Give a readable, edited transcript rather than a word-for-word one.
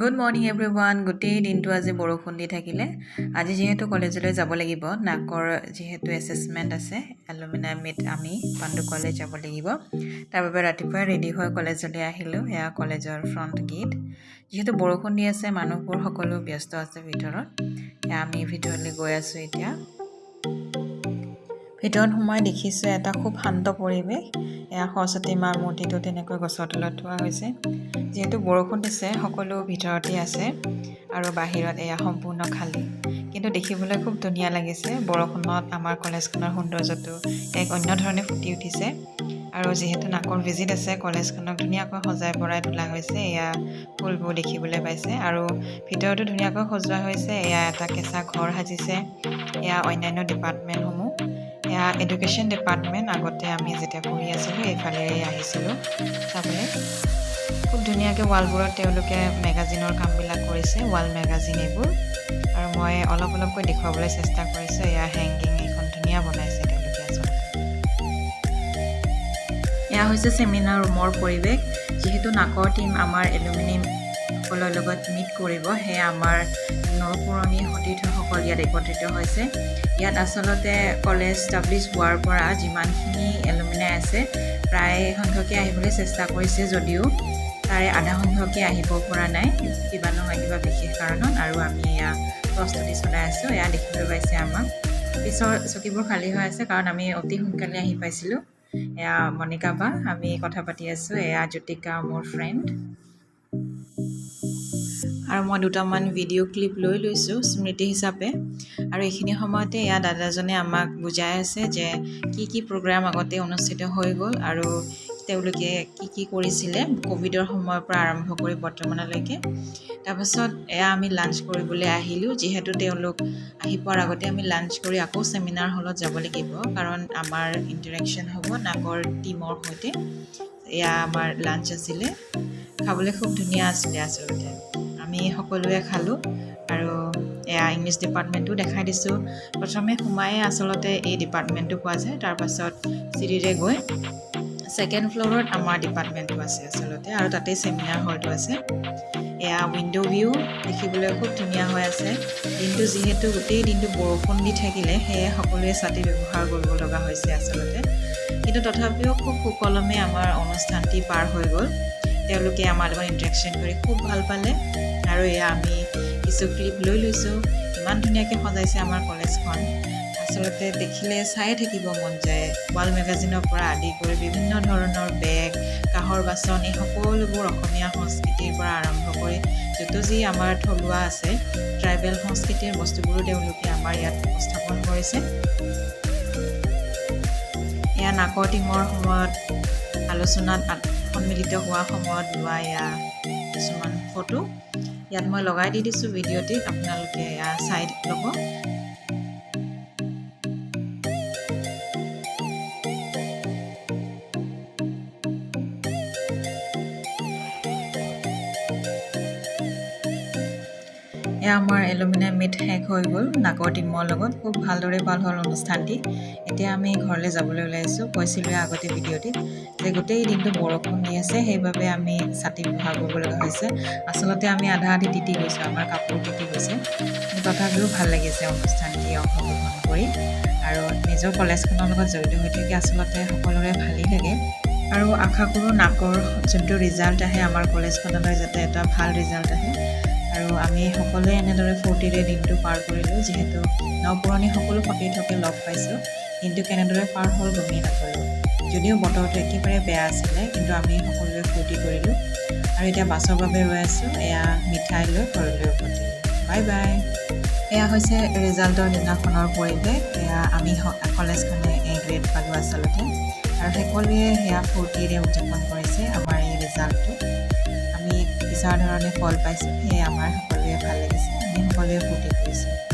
Good morning everyone. গোটেই দিনটো আজি বৰষুণ দি থাকিলে। আজি যেহেতু কলেজলৈ যাব লাগিব, নাকৰ যেহেতু এসেসমেন্ট আছে, এলুমিনাই মিট আমি পাণ্ডু কলেজ যাব লাগিব। তাৰ বাবে ৰাতিপুৱা ৰেডি হৈ কলেজলৈ আহিলো। এয়া কলেজৰ ফ্ৰন্ট গেট। যেহেতু বৰষুণ দি আছে, মানুহবোৰ সকলো ব্যস্ত আছে ভিতৰত। আমি ভিতৰলৈ গৈ আছো এতিয়া। ভিতৰত সোমাই দেখিছো এটা খুব শান্ত পৰিৱেশ। এয়া সৰস্বতী মাৰ মূৰ্তিটো তেনেকৈ গছৰ তলত থোৱা হৈছে। যেহেতু বৰষুণ দিছে, সকলো ভিতৰতে আছে আৰু বাহিৰত এয়া সম্পূৰ্ণ খালী। কিন্তু দেখিবলৈ খুব ধুনীয়া লাগিছে। বৰষুণত আমাৰ কলেজখনৰ সৌন্দৰ্যটো এক অন্য ধৰণে ফুটি উঠিছে। আৰু যেহেতু নাকৰ ভিজিট আছে, কলেজখনক ধুনীয়াকৈ সজাই পৰাই তোলা হৈছে। এয়া ফুলবোৰ দেখিবলৈ পাইছে আৰু ভিতৰতো ধুনীয়াকৈ সজোৱা হৈছে। এয়া এটা কেঁচা ঘৰ সাজিছে। এয়া অন্যান্য ডিপাৰ্টমেণ্টসমূহ। এয়া এডুকেশ্যন ডিপাৰ্টমেণ্ট। আগতে আমি যেতিয়া পঢ়ি আছিলোঁ এইফালেৰে আহিছিলোঁ চাবলৈ। খুব ধুনীয়াকৈ ৱালবোৰত তেওঁলোকে মেগাজিনৰ কামবিলাক কৰিছে, ৱাল মেগাজিন এইবোৰ। আৰু মই অলপকৈ দেখুৱাবলৈ চেষ্টা কৰিছোঁ। এয়া হেংগিং এখন ধুনীয়া বনাইছে তেওঁলোকে আচলতে। এয়া হৈছে ছেমিনাৰ ৰুমৰ পৰিৱেশ। যিহেতু নাকৰ টিম আমাৰ এলুমিনিসকলৰ লগত মিট কৰিব, সেয়া আমাৰ নপুৰণি সতীৰ্থসকল ইয়াত একত্ৰিত হৈছে। ইয়াত আচলতে কলেজ ষ্টাব্লিছ হোৱাৰ পৰা যিমানখিনি এলুমিনাই আছে, প্ৰায় সংখ্যকে আহিবলৈ চেষ্টা কৰিছে যদিও তাৰে আধা সংখ্যকে আহিব পৰা নাই, কিবা নহয় কিবা বিশেষ কাৰণত। আৰু আমি এয়া প্ৰস্তুতি চলাই আছোঁ। এয়া দেখিবলৈ পাইছে আমাক। পিছৰ চকীবোৰ খালী হৈ আছে কাৰণ আমি অতি সোনকালে আহি পাইছিলোঁ। এয়া মণিকা বা, আমি কথা পাতি আছোঁ। এয়া জ্যোতিকা মোৰ ফ্ৰেণ্ড। আৰু মই দুটামান ভিডিঅ' ক্লিপ লৈ লৈছোঁ স্মৃতি হিচাপে। আৰু এইখিনি সময়তে এয়া দাদাজনে আমাক বুজাই আছে যে কি প্ৰগ্ৰাম আগতে অনুষ্ঠিত হৈ গ'ল আৰু তেওঁলোকে কি কৰিছিলে ক'ভিডৰ সময়ৰ পৰা আৰম্ভ কৰি বৰ্তমানলৈকে। তাৰপাছত এয়া আমি লাঞ্চ কৰিবলৈ আহিলোঁ। যিহেতু তেওঁলোক আহি পোৱাৰ আগতে আমি লাঞ্চ কৰি আকৌ ছেমিনাৰ হলত যাব লাগিব, কাৰণ আমাৰ ইণ্টাৰেকশ্যন হ'ব নাকৰ টিমৰ সৈতে। এয়া আমাৰ লাঞ্চ আছিলে। খাবলৈ খুব ধুনীয়া আছিলে আচলতে। আমি সকলোৱে খালোঁ। আৰু এয়া ইংলিছ ডিপাৰ্টমেণ্টো দেখাই দিছোঁ। প্ৰথমে সোমায়ে আচলতে এই ডিপাৰ্টমেণ্টটো পোৱা যায়। তাৰপাছত চিৰিৰে গৈ ছেকেণ্ড ফ্ল'ৰত আমাৰ ডিপাৰ্টমেণ্টটো আছে আচলতে, আৰু তাতেই ছেমিনাৰ হলটো আছে। এয়া উইণ্ড' ভিউ দেখিবলৈ খুব ধুনীয়া হৈ আছে। দিনটো যিহেতু গোটেই দিনটো বৰষুণ দি থাকিলে, সেয়ে সকলোৱে ছাতি ব্যৱহাৰ কৰিব লগা হৈছে আচলতে। কিন্তু তথাপিও খুব সুকলমে আমাৰ অনুষ্ঠানটি পাৰ হৈ গ'ল। তেওঁলোকে আমাৰ লগত ইণ্টাৰেকশ্যন কৰি খুব ভাল পালে। আৰু এয়া আমি কিছু ক্লিপ লৈ লৈছোঁ। ইমান ধুনীয়াকৈ সজাইছে আমাৰ কলেজখন। আচলতে দেখিলে চায়ে থাকিব মন যায়। ৱাল মেগাজিনৰ পৰা আদি কৰি বিভিন্ন ধৰণৰ বেগ, কাঁহৰ বাচন, এই সকলোবোৰ অসমীয়া সংস্কৃতিৰ পৰা আৰম্ভ কৰি য'তো যি আমাৰ থলুৱা আছে, ট্ৰাইবেল সংস্কৃতিৰ বস্তুবোৰো তেওঁলোকে আমাৰ ইয়াত উপস্থাপন কৰিছে। এয়া নাকৰ টিমৰ সময়ত আলোচনাত সন্মিলিত হোৱা সময়ত লোৱা এয়া কিছুমান ফটো। ইয়াত মই লগাই দি দিছোঁ ভিডিঅ'টিত, আপোনালোকে এয়া চাই ল'ব। এয়া আমাৰ এলুমিনাই মিট শেষ হৈ গ'ল নাকৰ টিমৰ লগত। খুব ভালদৰে পাৰ হ'ল অনুষ্ঠানটি। এতিয়া আমি ঘৰলৈ যাবলৈ ওলাইছোঁ। কৈছিলোঁ আগতে ভিডিঅ'টিত যে গোটেই দিনটো বৰষুণ দি আছে, সেইবাবে আমি ছাতি ব্যৱহাৰ কৰিব লগা হৈছে। আচলতে আমি আধা আধি তিতি গৈছোঁ, আমাৰ কাপোৰ তিতি গৈছে। তথাপিও ভাল লাগিছে অনুষ্ঠানটি অংশগ্ৰহণ কৰি। আৰু নিজৰ কলেজখনৰ লগত জড়িত হৈ থাকি আচলতে সকলোৰে ভালেই লাগে। আৰু আশা কৰোঁ নাকৰ যোনটো ৰিজাল্ট আহে আমাৰ কলেজখনলৈ যাতে এটা ভাল ৰিজাল্ট আহে। আৰু আমি সকলোৱে এনেদৰে ফূৰ্তিৰে দিনটো পাৰ কৰিলোঁ। যিহেতু নপুৰণি সকলো সতীৰ্থকে লগ পাইছোঁ, দিনটো কেনেদৰে পাৰ হ'ল গমেই নাপালোঁ। যদিও বতৰটো একেবাৰে বেয়া আছিলে, কিন্তু আমি সকলোৱে ফূৰ্তি কৰিলোঁ। আৰু এতিয়া বাছৰ বাবে ৰৈ আছোঁ। এয়া মিঠাই লৈ ঘৰলৈ উভতিলোঁ। Bye bye. এয়া হৈছে ৰিজাল্টৰ দিনাখনৰ পৰিৱেশ। এয়া আমি কলেজখনে A গ্ৰেড পালোঁ আচলতে। আৰু সকলোৱে সেয়া ফূৰ্তিৰে উদযাপন কৰিছে আমাৰ এই ৰিজাল্টটো। আমি বিচৰা ধৰণে ফল পাইছোঁ, সেয়ে আমাৰ সকলোৱে ভাল লাগিছে। আমি সকলোৱে ফূৰ্তি কৰিছোঁ।